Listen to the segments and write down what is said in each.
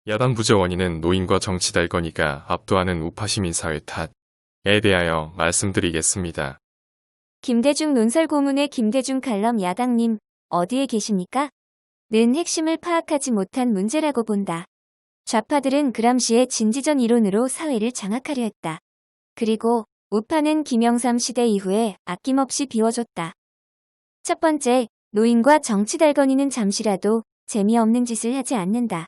야당 부재 원인은 노인과 정치 달건이가 압도하는 우파 시민사회 탓에 대하여 말씀드리겠습니다. 김대중 논설 고문의 김대중 칼럼 야당님, 어디에 계십니까? 는 핵심을 파악하지 못한 문제라고 본다. 좌파들은 그람시의 진지전 이론으로 사회를 장악하려 했다. 그리고 우파는 김영삼 시대 이후에 아낌없이 비워줬다. 첫 번째, 노인과 정치 달건이는 잠시라도 재미없는 짓을 하지 않는다.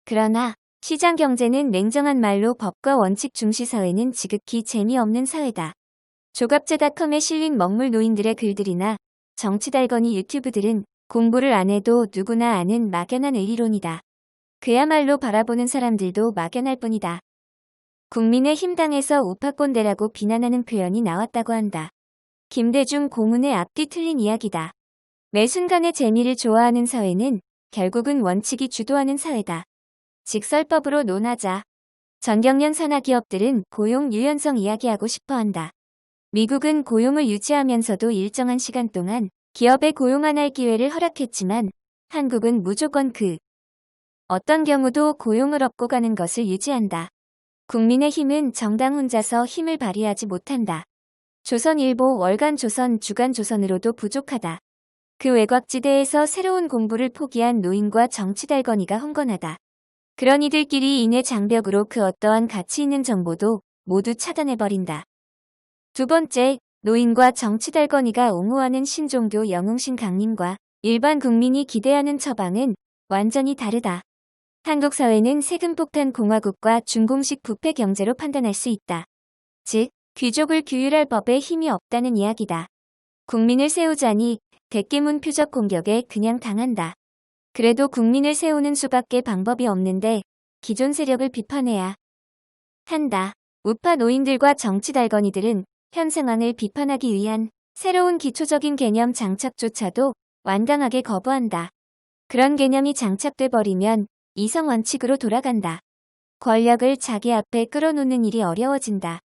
그러나 시장 경제는 냉정한 말로 법과 원칙 중시 사회는 지극히 재미없는 사회다. 조갑제닷컴에 실린 먹물 노인들의 글들이나 정치 달건이 유튜브들은 공부를 안 해도 누구나 아는 막연한 의리론이다. 그야말로 바라보는 사람들도 막연할 뿐이다. 국민의힘 당에서 우파꼰대라고 비난하는 표현이 나왔다고 한다. 김대중 고문의 앞뒤 틀린 이야기다. 매 순간의 재미를 좋아하는 사회는 결국은 원칙이 주도하는 사회다. 직설법으로 논하자. 전경련 산하기업들은 고용 유연성 이야기하고 싶어한다. 미국은 고용을 유지하면서도 일정한 시간 동안 기업에 고용 안 할 기회를 허락했지만 한국은 무조건 어떤 경우도 고용을 업고 가는 것을 유지한다. 국민의힘은 정당 혼자서 힘을 발휘하지 못한다. 조선일보, 월간조선, 주간조선으로도 부족하다. 그 외곽지대에서 새로운 공부를 포기한 노인과 정치 달건이가 흥건하다. 그런 이들끼리 인해 장벽으로 그 어떠한 가치 있는 정보도 모두 차단해버린다. 두 번째, 노인과 정치 달건이가 옹호하는 신종교 영웅신 강림과 일반 국민이 기대하는 처방은 완전히 다르다. 한국 사회는 세금폭탄 공화국과 준공식 부패 경제로 판단할 수 있다. 즉, 귀족을 규율할 법에 힘이 없다는 이야기다. 국민을 세우자니 대깨문 표적 공격에 그냥 당한다. 그래도 국민을 세우는 수밖에 방법이 없는데 기존 세력을 비판해야 한다. 우파 노인들과 정치 달건이들은 현 상황을 비판하기 위한 새로운 기초적인 개념 장착조차도 완강하게 거부한다. 그런 개념이 장착돼 버리면 이성 원칙으로 돌아간다. 권력을 자기 앞에 끌어놓는 일이 어려워진다.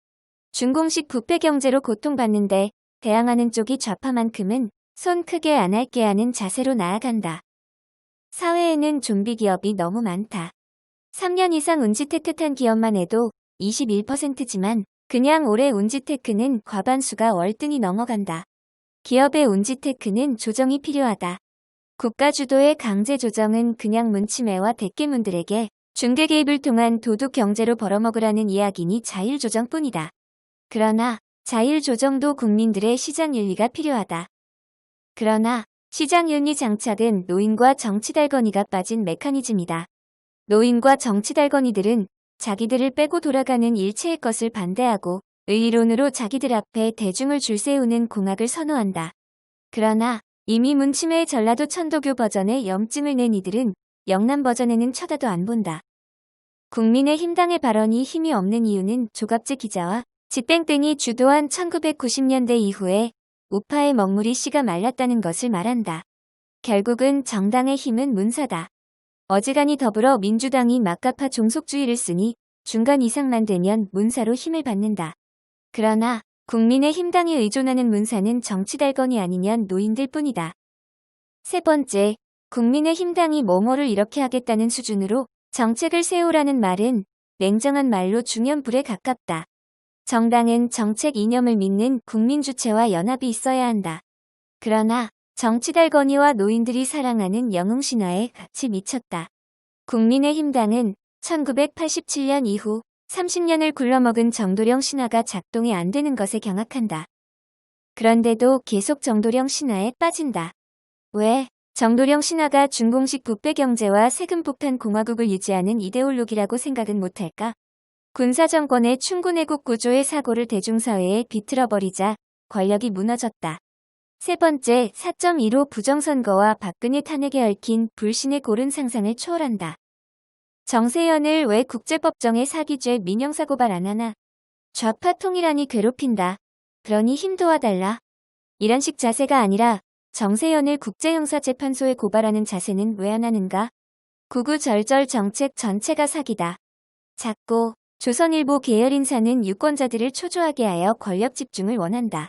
준공식 부패 경제로 고통받는데 대항하는 쪽이 좌파만큼은 손 크게 안 할게 하는 자세로 나아간다. 사회에는 좀비 기업이 너무 많다. 3년 이상 운지테크 탄 기업만 해도 21%지만 그냥 올해 운지테크는 과반수가 월등히 넘어간다. 기업의 운지테크는 조정이 필요하다. 국가 주도의 강제 조정은 그냥 문치매와 대깨문들에게 중개 개입을 통한 도둑 경제로 벌어먹으라는 이야기니 자율조정뿐이다. 그러나 자율조정도 국민들의 시장 윤리가 필요하다. 그러나 시장 윤리 장착은 노인과 정치 달건이가 빠진 메커니즘이다. 노인과 정치 달건이들은 자기들을 빼고 돌아가는 일체의 것을 반대하고 의리론으로 자기들 앞에 대중을 줄 세우는 공학을 선호한다. 그러나 이미 문치매의 전라도 천도교 버전에 염증을 낸 이들은 영남 버전에는 쳐다도 안 본다. 국민의힘 당의 발언이 힘이 없는 이유는 조갑제 기자와 지땡땡이 주도한 1990년대 이후에 우파의 먹물이 씨가 말랐다는 것을 말한다. 결국은 정당의 힘은 문사다. 어지간히 더불어민주당이 막가파 종속주의를 쓰니 중간 이상만 되면 문사로 힘을 받는다. 그러나 국민의힘 당이 의존하는 문사는 정치 달건이 아니면 노인들 뿐이다. 세 번째, 국민의힘 당이 뭐뭐를 이렇게 하겠다는 수준으로 정책을 세우라는 말은 냉정한 말로 중연불에 가깝다. 정당은 정책 이념을 믿는 국민 주체와 연합이 있어야 한다. 그러나 정치 달건이와 노인들이 사랑하는 영웅신화에 같이 미쳤다. 국민의힘 당은 1987년 이후 30년을 굴러먹은 정도령 신화가 작동이 안 되는 것에 경악한다. 그런데도 계속 정도령 신화에 빠진다. 왜? 정도령 신화가 준공식 부패 경제와 세금 폭탄 공화국을 유지하는 이데올로기라고 생각은 못할까? 군사정권의 충군애국 구조의 사고를 대중사회에 비틀어버리자 권력이 무너졌다. 세 번째, 4.15 부정선거와 박근혜 탄핵에 얽힌 불신의 고른 상상을 초월한다. 정세현을 왜 국제법정에 사기죄 민형사 고발 안 하나? 좌파 통일하니 괴롭힌다. 그러니 힘도와 달라. 이런 식 자세가 아니라 정세현을 국제형사재판소에 고발하는 자세는 왜 안 하는가? 구구절절 정책 전체가 사기다. 작고 조선일보 계열 인사는 유권자들을 초조하게 하여 권력 집중을 원한다.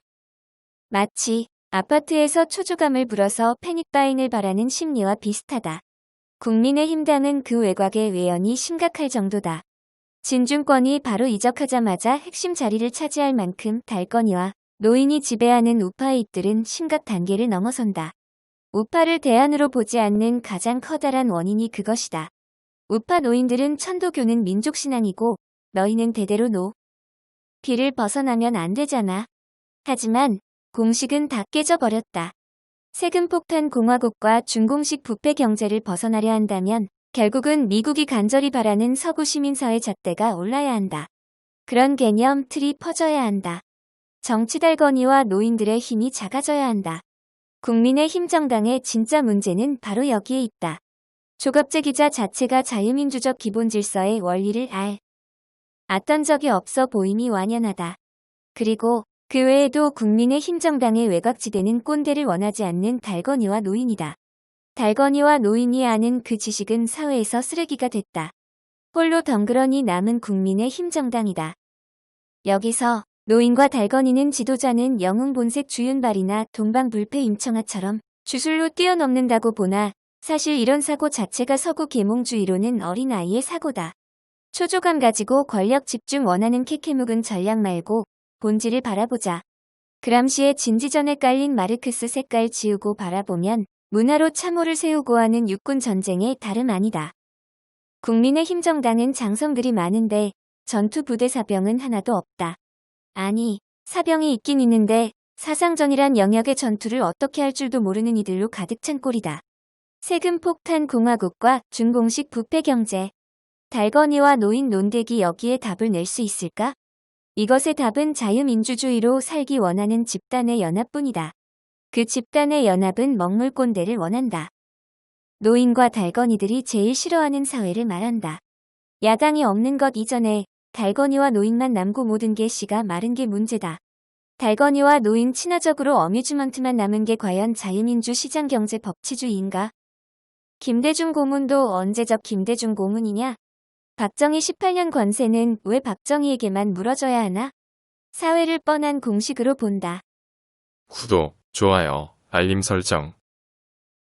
마치 아파트에서 초조감을 불어서 패닉바잉을 바라는 심리와 비슷하다. 국민의힘당은 그 외곽의 외연이 심각할 정도다. 진중권이 바로 이적하자마자 핵심 자리를 차지할 만큼 달건이와 노인이 지배하는 우파의 입들은 심각 단계를 넘어선다. 우파를 대안으로 보지 않는 가장 커다란 원인이 그것이다. 우파 노인들은 천도교는 민족신앙이고 너희는 대대로 길을 벗어나면 안 되잖아. 하지만 공식은 다 깨져버렸다. 세금 폭탄 공화국과 준공식 부패 경제를 벗어나려 한다면 결국은 미국이 간절히 바라는 서구 시민사회 잣대가 올라야 한다. 그런 개념 틀이 퍼져야 한다. 정치 달건이와 노인들의 힘이 작아져야 한다. 국민의힘 정당의 진짜 문제는 바로 여기에 있다. 조갑재 기자 자체가 자유민주적 기본 질서의 원리를 알았던 적이 없어 보임이 완연하다. 그리고 그 외에도 국민의힘 정당의 외곽지대는 꼰대를 원하지 않는 달건이와 노인이다. 달건이와 노인이 아는 그 지식은 사회에서 쓰레기가 됐다. 홀로 덩그러니 남은 국민의힘 정당이다. 여기서 노인과 달건이는 지도자는 영웅본색 주윤발이나 동방불패 임청아처럼 주술로 뛰어넘는다고 보나 사실 이런 사고 자체가 서구 계몽주의로는 어린아이의 사고다. 초조감 가지고 권력 집중 원하는 케케묵은 전략 말고 본질을 바라보자. 그람시의 진지전에 깔린 마르크스 색깔 지우고 바라보면 문화로 참호를 세우고 하는 육군 전쟁의 다름 아니다. 국민의힘 정당은 장성들이 많은데 전투 부대 사병은 하나도 없다. 아니, 사병이 있긴 있는데 사상전이란 영역의 전투를 어떻게 할 줄도 모르는 이들로 가득 찬 꼴이다. 세금 폭탄 공화국과 준공식 부패 경제. 달건이와 노인 논객이 여기에 답을 낼 수 있을까? 이것의 답은 자유민주주의로 살기 원하는 집단의 연합뿐이다. 그 집단의 연합은 먹물꼰대를 원한다. 노인과 달건이들이 제일 싫어하는 사회를 말한다. 야당이 없는 것 이전에 달건이와 노인만 남고 모든 게 씨가 마른 게 문제다. 달건이와 노인 친화적으로 어뮤즈먼트만 남은 게 과연 자유민주 시장경제 법치주의인가? 김대중 고문도 언제적 김대중 고문이냐? 박정희 18년 권세는 왜 박정희에게만 물어져야 하나? 사회를 뻔한 공식으로 본다. 구독, 좋아요, 알림 설정